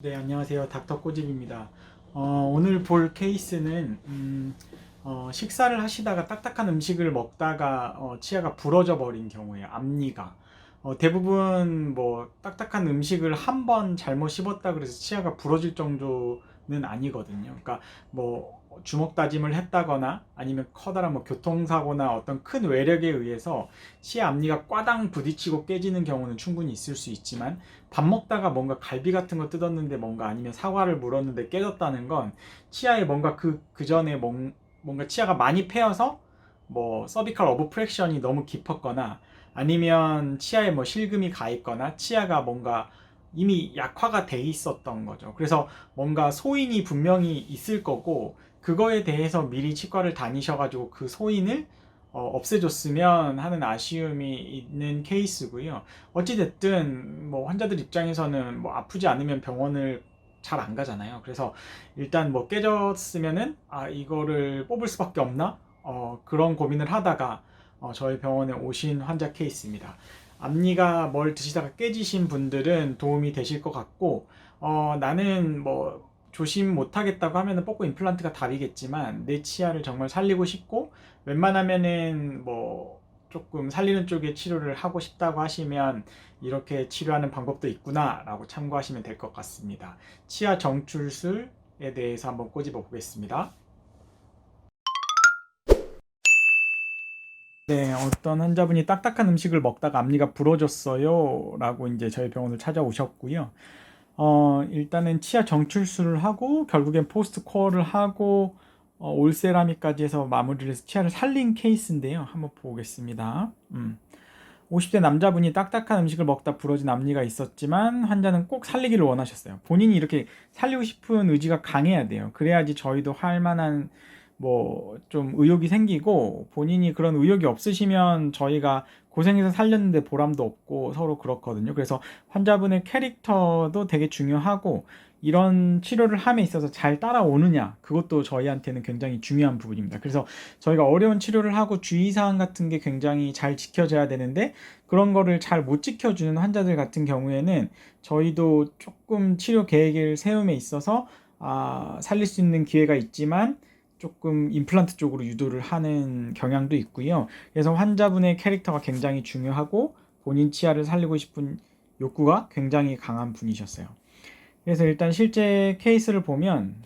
네, 안녕하세요. 닥터 꼬집입니다. 오늘 볼 케이스는 식사를 하시다가 딱딱한 음식을 먹다가 치아가 부러져 버린 경우에요. 앞니가. 대부분 뭐 딱딱한 음식을 한 번 잘못 씹었다 그래서 치아가 부러질 정도는 아니거든요. 그러니까 뭐 주먹 다짐을 했다거나 아니면 커다란 뭐 교통사고나 어떤 큰 외력에 의해서 치아 앞니가 꽈당 부딪히고 깨지는 경우는 충분히 있을 수 있지만, 밥 먹다가 뭔가 갈비 같은 거 뜯었는데 뭔가, 아니면 사과를 물었는데 깨졌다는 건 치아에 뭔가 그 전에 뭔가 치아가 많이 패여서 뭐 서비컬 어브 프랙션이 너무 깊었거나, 아니면 치아에 뭐 실금이 가 있거나 치아가 뭔가 이미 약화가 돼 있었던 거죠. 그래서 뭔가 소인이 분명히 있을 거고, 그거에 대해서 미리 치과를 다니셔가지고 그 소인을 없애줬으면 하는 아쉬움이 있는 케이스고요. 어찌됐든 뭐 환자들 입장에서는 뭐 아프지 않으면 병원을 잘 안 가잖아요. 그래서 일단 뭐 깨졌으면은 이거를 뽑을 수밖에 없나? 그런 고민을 하다가 저희 병원에 오신 환자 케이스입니다. 앞니가 뭘 드시다가 깨지신 분들은 도움이 되실 것 같고, 나는 뭐 조심 못하겠다고 하면은 뽑고 임플란트가 답이겠지만, 내 치아를 정말 살리고 싶고 웬만하면은 뭐 조금 살리는 쪽에 치료를 하고 싶다고 하시면 이렇게 치료하는 방법도 있구나 라고 참고하시면 될 것 같습니다. 치아 정출술에 대해서 한번 꼬집어 보겠습니다. 네, 어떤 환자분이 딱딱한 음식을 먹다가 앞니가 부러졌어요 라고 이제 저희 병원을 찾아오셨고요. 일단은 치아 정출술을 하고 결국엔 포스트 코어를 하고 올세라믹까지 해서 마무리를 해서 치아를 살린 케이스인데요. 한번 보겠습니다. 50대 남자분이 딱딱한 음식을 먹다 부러진 앞니가 있었지만 환자는 꼭 살리기를 원하셨어요. 본인이 이렇게 살리고 싶은 의지가 강해야 돼요. 그래야지 저희도 할 만한 뭐 좀 의욕이 생기고, 본인이 그런 의욕이 없으시면 저희가 고생해서 살렸는데 보람도 없고 서로 그렇거든요. 그래서 환자분의 캐릭터도 되게 중요하고, 이런 치료를 함에 있어서 잘 따라오느냐, 그것도 저희한테는 굉장히 중요한 부분입니다. 그래서 저희가 어려운 치료를 하고 주의사항 같은 게 굉장히 잘 지켜져야 되는데, 그런 거를 잘 못 지켜주는 환자들 같은 경우에는 저희도 조금 치료 계획을 세움에 있어서 살릴 수 있는 기회가 있지만 조금 임플란트 쪽으로 유도를 하는 경향도 있고요. 그래서 환자분의 캐릭터가 굉장히 중요하고 본인 치아를 살리고 싶은 욕구가 굉장히 강한 분이셨어요. 그래서 일단 실제 케이스를 보면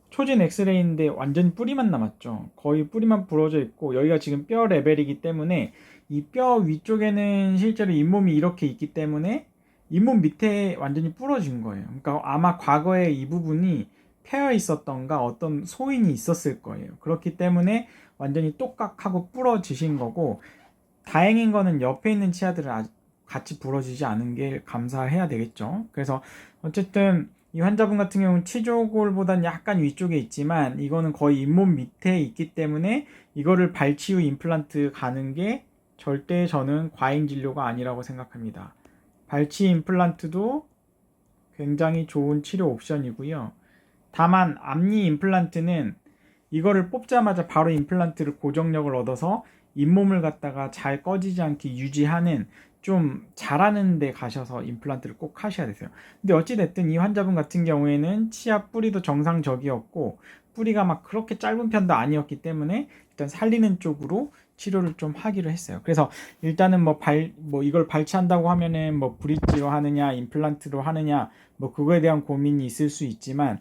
초진 엑스레이인데 완전히 뿌리만 남았죠. 거의 뿌리만 부러져 있고, 여기가 지금 뼈 레벨이기 때문에 이 뼈 위쪽에는 실제로 잇몸이 이렇게 있기 때문에 잇몸 밑에 완전히 부러진 거예요. 그러니까 아마 과거에 이 부분이 패여 있었던가 어떤 소인이 있었을 거예요. 그렇기 때문에 완전히 똑깍하고 부러지신 거고, 다행인 거는 옆에 있는 치아들은 같이 부러지지 않은 게 감사해야 되겠죠. 그래서 어쨌든 이 환자분 같은 경우는 치조골보다는 약간 위쪽에 있지만 이거는 거의 잇몸 밑에 있기 때문에 이거를 발치 후 임플란트 가는 게 절대 저는 과잉 진료가 아니라고 생각합니다. 발치 임플란트도 굉장히 좋은 치료 옵션이고요. 다만 앞니 임플란트는 이거를 뽑자마자 바로 임플란트를 고정력을 얻어서 잇몸을 갖다가 잘 꺼지지 않게 유지하는, 좀 잘하는 데 가셔서 임플란트를 꼭 하셔야 되세요. 근데 어찌됐든 이 환자분 같은 경우에는 치아 뿌리도 정상적이었고 뿌리가 막 그렇게 짧은 편도 아니었기 때문에 일단 살리는 쪽으로 치료를 좀 하기로 했어요. 그래서 일단은 뭐 이걸 발치한다고 하면은 뭐 브릿지로 하느냐 임플란트로 하느냐, 뭐 그거에 대한 고민이 있을 수 있지만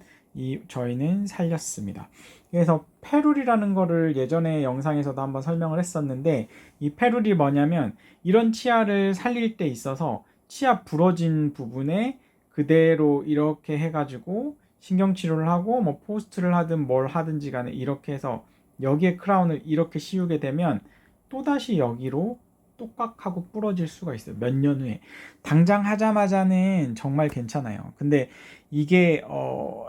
저희는 살렸습니다. 그래서 페룰이라는 거를 예전에 영상에서도 한번 설명을 했었는데, 이 페룰이 뭐냐면 이런 치아를 살릴 때 있어서 치아 부러진 부분에 그대로 이렇게 해가지고 신경치료를 하고 뭐 포스트를 하든 뭘 하든지 간에 이렇게 해서 여기에 크라운을 이렇게 씌우게 되면 또다시 여기로 똑깍하고 부러질 수가 있어요. 몇 년 후에. 당장 하자마자는 정말 괜찮아요. 근데 이게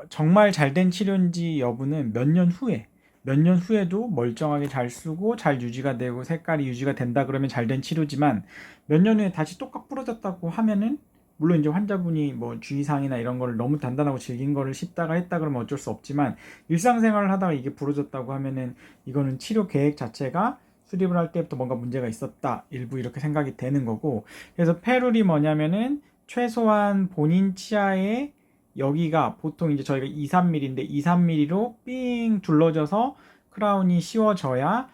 정말 잘된 치료인지 여부는 몇 년 후에도 멀쩡하게 잘 쓰고 잘 유지가 되고 색깔이 유지가 된다 그러면 잘된 치료지만, 몇 년 후에 다시 똑같 부러졌다고 하면은, 물론 이제 환자분이 뭐 주의사항이나 이런 거를 너무 단단하고 질긴 거를 씹다가 했다 그러면 어쩔 수 없지만, 일상생활을 하다가 이게 부러졌다고 하면은 이거는 치료 계획 자체가 수립을 할 때부터 뭔가 문제가 있었다, 일부 이렇게 생각이 되는 거고. 그래서 페룰이 뭐냐면은 최소한 본인 치아에 여기가 보통 이제 저희가 2, 3mm인데 2, 3mm로 삥 둘러져서 크라운이 씌워져야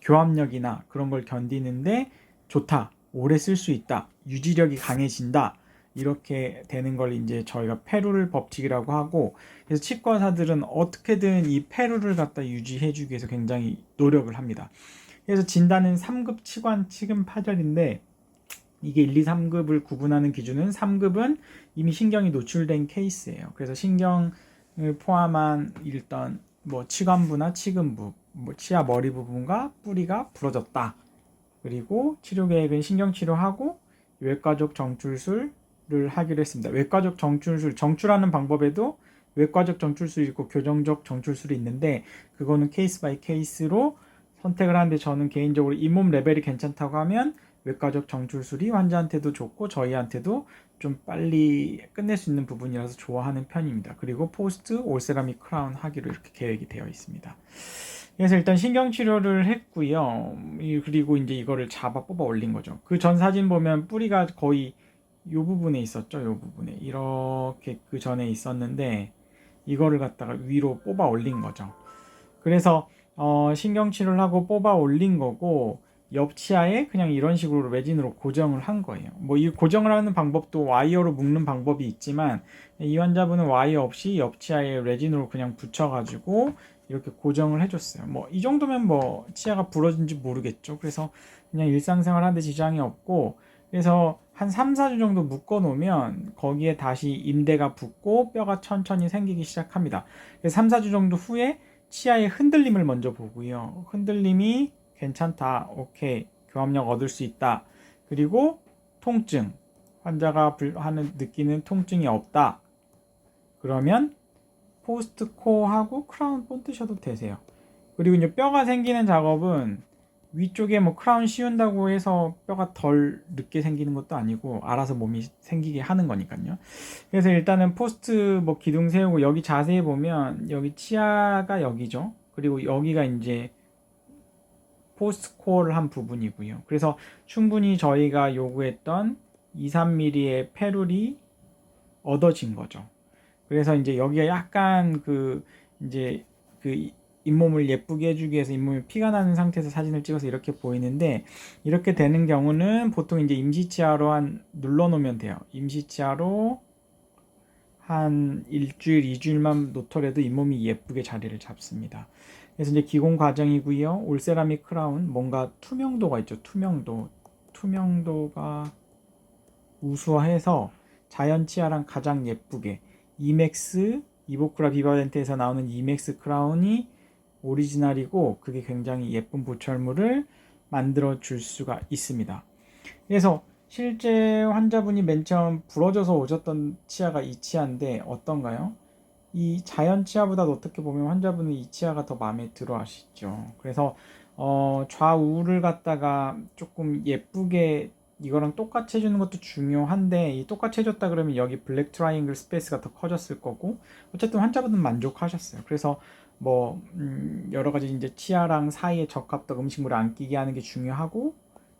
교합력이나 그런 걸 견디는데 좋다, 오래 쓸 수 있다, 유지력이 강해진다, 이렇게 되는 걸 이제 저희가 페루를 법칙이라고 하고, 그래서 치과의사들은 어떻게든 이 페루를 갖다 유지해주기 위해서 굉장히 노력을 합니다. 그래서 진단은 3급 치관 치금 파절인데, 이게 1, 2, 3급을 구분하는 기준은 3급은 이미 신경이 노출된 케이스예요. 그래서 신경을 포함한 일단 뭐 치관부나 치근부, 뭐 치아 머리 부분과 뿌리가 부러졌다. 그리고 치료 계획은 신경치료하고 외과적 정출술을 하기로 했습니다. 외과적 정출술, 정출하는 방법에도 외과적 정출술이 있고 교정적 정출술이 있는데, 그거는 케이스 바이 케이스로 선택을 하는데, 저는 개인적으로 잇몸 레벨이 괜찮다고 하면 외과적 정출술이 환자한테도 좋고 저희한테도 좀 빨리 끝낼 수 있는 부분이라서 좋아하는 편입니다. 그리고 포스트 올세라믹 크라운 하기로 이렇게 계획이 되어 있습니다. 그래서 일단 신경치료를 했고요. 그리고 이제 이거를 잡아 뽑아 올린 거죠. 그 전 사진 보면 뿌리가 거의 이 부분에 있었죠. 이 부분에 이렇게 그 전에 있었는데, 이거를 갖다가 위로 뽑아 올린 거죠. 그래서 신경치료를 하고 뽑아 올린 거고, 옆치아에 그냥 이런 식으로 레진으로 고정을 한 거예요. 뭐 이 고정을 하는 방법도 와이어로 묶는 방법이 있지만, 이 환자분은 와이어 없이 옆치아에 레진으로 그냥 붙여가지고 이렇게 고정을 해줬어요. 뭐 이 정도면 뭐 치아가 부러진지 모르겠죠. 그래서 그냥 일상생활 하는데 지장이 없고, 그래서 한 3, 4주 정도 묶어 놓으면 거기에 다시 인대가 붙고 뼈가 천천히 생기기 시작합니다. 그래서 3, 4주 정도 후에 치아의 흔들림을 먼저 보고요. 흔들림이 괜찮다, 오케이, 교합력 얻을 수 있다. 그리고 통증, 환자가 느끼는 통증이 없다. 그러면 포스트 코어하고 크라운 본뜨셔도 되세요. 그리고 이제 뼈가 생기는 작업은 위쪽에 뭐 크라운 씌운다고 해서 뼈가 덜 늦게 생기는 것도 아니고 알아서 몸이 생기게 하는 거니까요. 그래서 일단은 포스트 뭐 기둥 세우고, 여기 자세히 보면 여기 치아가 여기죠. 그리고 여기가 이제 포스트 코어를 한 부분이고요. 그래서 충분히 저희가 요구했던 2, 3mm의 페룰이 얻어진 거죠. 그래서 이제 여기가 약간 이제 잇몸을 예쁘게 해주기 위해서 잇몸에 피가 나는 상태에서 사진을 찍어서 이렇게 보이는데, 이렇게 되는 경우는 보통 이제 임시치아로 눌러 놓으면 돼요. 임시치아로 한 일주일, 2주일만 놓더라도 잇몸이 예쁘게 자리를 잡습니다. 그래서 이제 기공 과정이고요. 올세라믹 크라운, 뭔가 투명도가 있죠. 투명도가 우수화해서 자연 치아랑 가장 예쁘게 이맥스, 이보크라 비바덴트에서 나오는 이맥스 크라운이 오리지널이고, 그게 굉장히 예쁜 보철물을 만들어 줄 수가 있습니다. 그래서 실제 환자분이 맨 처음 부러져서 오셨던 치아가 이 치아인데 어떤가요? 이 자연 치아보다 어떻게 보면 환자분은 이 치아가 더 마음에 들어 하시죠. 그래서 좌우를 갖다가 조금 예쁘게 이거랑 똑같이 해주는 것도 중요한데, 이 똑같이 해줬다 그러면 여기 블랙 트라이앵글 스페이스가 더 커졌을 거고, 어쨌든 환자분은 만족하셨어요. 그래서 뭐 여러 가지 이제 치아랑 사이에 적합도 음식물을 안 끼게 하는 게 중요하고,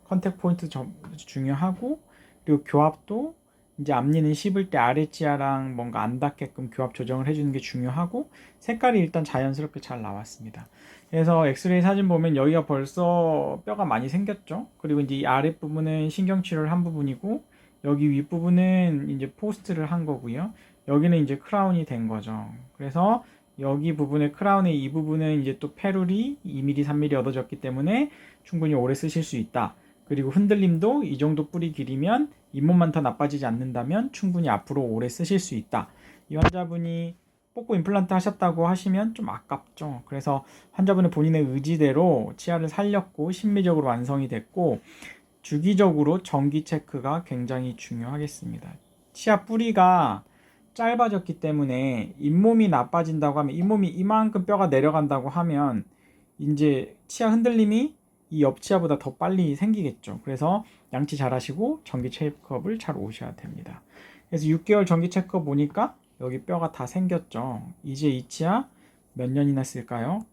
컨택 포인트 중요하고, 그리고 교합도 이제 앞니는 씹을 때 아래 치아랑 뭔가 안 닿게끔 교합 조정을 해주는 게 중요하고, 색깔이 일단 자연스럽게 잘 나왔습니다. 그래서 엑스레이 사진 보면 여기가 벌써 뼈가 많이 생겼죠. 그리고 이제 이 아랫부분은 신경치료를 한 부분이고, 여기 윗부분은 이제 포스트를 한 거고요. 여기는 이제 크라운이 된 거죠. 그래서 여기 부분의 크라운의 이 부분은 이제 또 페룰이 2mm, 3mm 얻어졌기 때문에 충분히 오래 쓰실 수 있다. 그리고 흔들림도 이 정도 뿌리 길이면 잇몸만 더 나빠지지 않는다면 충분히 앞으로 오래 쓰실 수 있다. 이 환자분이 뽑고 임플란트 하셨다고 하시면 좀 아깝죠. 그래서 환자분은 본인의 의지대로 치아를 살렸고 심미적으로 완성이 됐고, 주기적으로 정기 체크가 굉장히 중요하겠습니다. 치아 뿌리가 짧아졌기 때문에 잇몸이 나빠진다고 하면, 잇몸이 이만큼 뼈가 내려간다고 하면 이제 치아 흔들림이 이 옆치아보다 더 빨리 생기겠죠. 그래서 양치 잘 하시고 정기 체크업을 잘 오셔야 됩니다. 그래서 6개월 정기 체크업 보니까 여기 뼈가 다 생겼죠. 이제 이 치아 몇 년이나 쓸까요?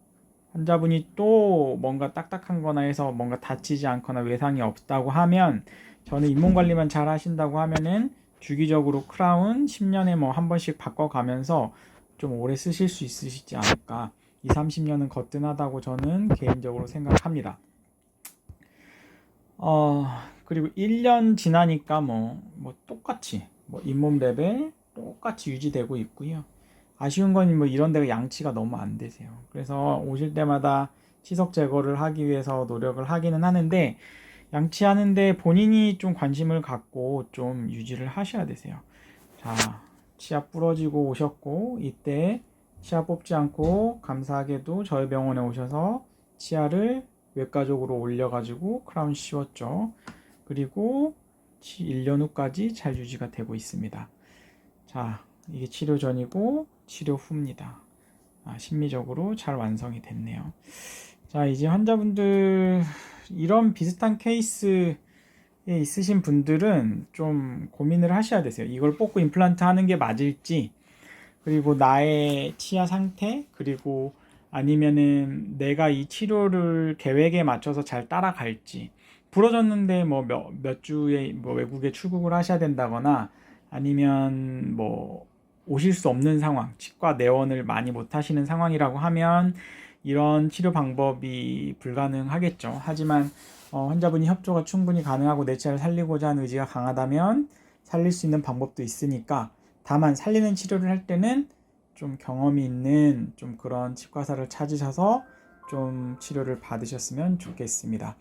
환자분이 또 뭔가 딱딱한 거나 해서 뭔가 다치지 않거나 외상이 없다고 하면, 저는 잇몸 관리만 잘 하신다고 하면은 주기적으로 크라운 10년에 뭐 한 번씩 바꿔가면서 좀 오래 쓰실 수 있으시지 않을까. 2, 30년은 거뜬하다고 저는 개인적으로 생각합니다. 그리고 1년 지나니까 뭐 똑같이 뭐 잇몸 레벨 똑같이 유지되고 있고요. 아쉬운 건 뭐 이런 데가 양치가 너무 안 되세요. 그래서 오실 때마다 치석 제거를 하기 위해서 노력을 하기는 하는데 양치하는데 본인이 좀 관심을 갖고 좀 유지를 하셔야 되세요. 자, 치아 부러지고 오셨고 이때 치아 뽑지 않고 감사하게도 저희 병원에 오셔서 치아를 외과적으로 올려가지고 크라운 씌웠죠. 그리고 1년 후까지 잘 유지가 되고 있습니다. 자, 이게 치료 전이고 치료 후입니다. 심미적으로 잘 완성이 됐네요. 자, 이제 환자분들 이런 비슷한 케이스에 있으신 분들은 좀 고민을 하셔야 되세요. 이걸 뽑고 임플란트 하는 게 맞을지, 그리고 나의 치아 상태, 그리고 아니면은 내가 이 치료를 계획에 맞춰서 잘 따라갈지. 부러졌는데 뭐 몇 주에 뭐 외국에 출국을 하셔야 된다거나 아니면 뭐 오실 수 없는 상황, 치과 내원을 많이 못 하시는 상황이라고 하면 이런 치료 방법이 불가능하겠죠. 하지만 환자분이 협조가 충분히 가능하고 내 치아를 살리고자 하는 의지가 강하다면 살릴 수 있는 방법도 있으니까, 다만 살리는 치료를 할 때는 좀 경험이 있는 좀 그런 치과사를 찾으셔서 좀 치료를 받으셨으면 좋겠습니다.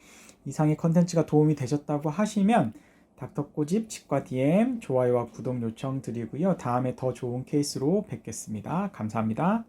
이상의 컨텐츠가 도움이 되셨다고 하시면 닥터꼬집 치과 DM 좋아요와 구독 요청 드리고요. 다음에 더 좋은 케이스로 뵙겠습니다. 감사합니다.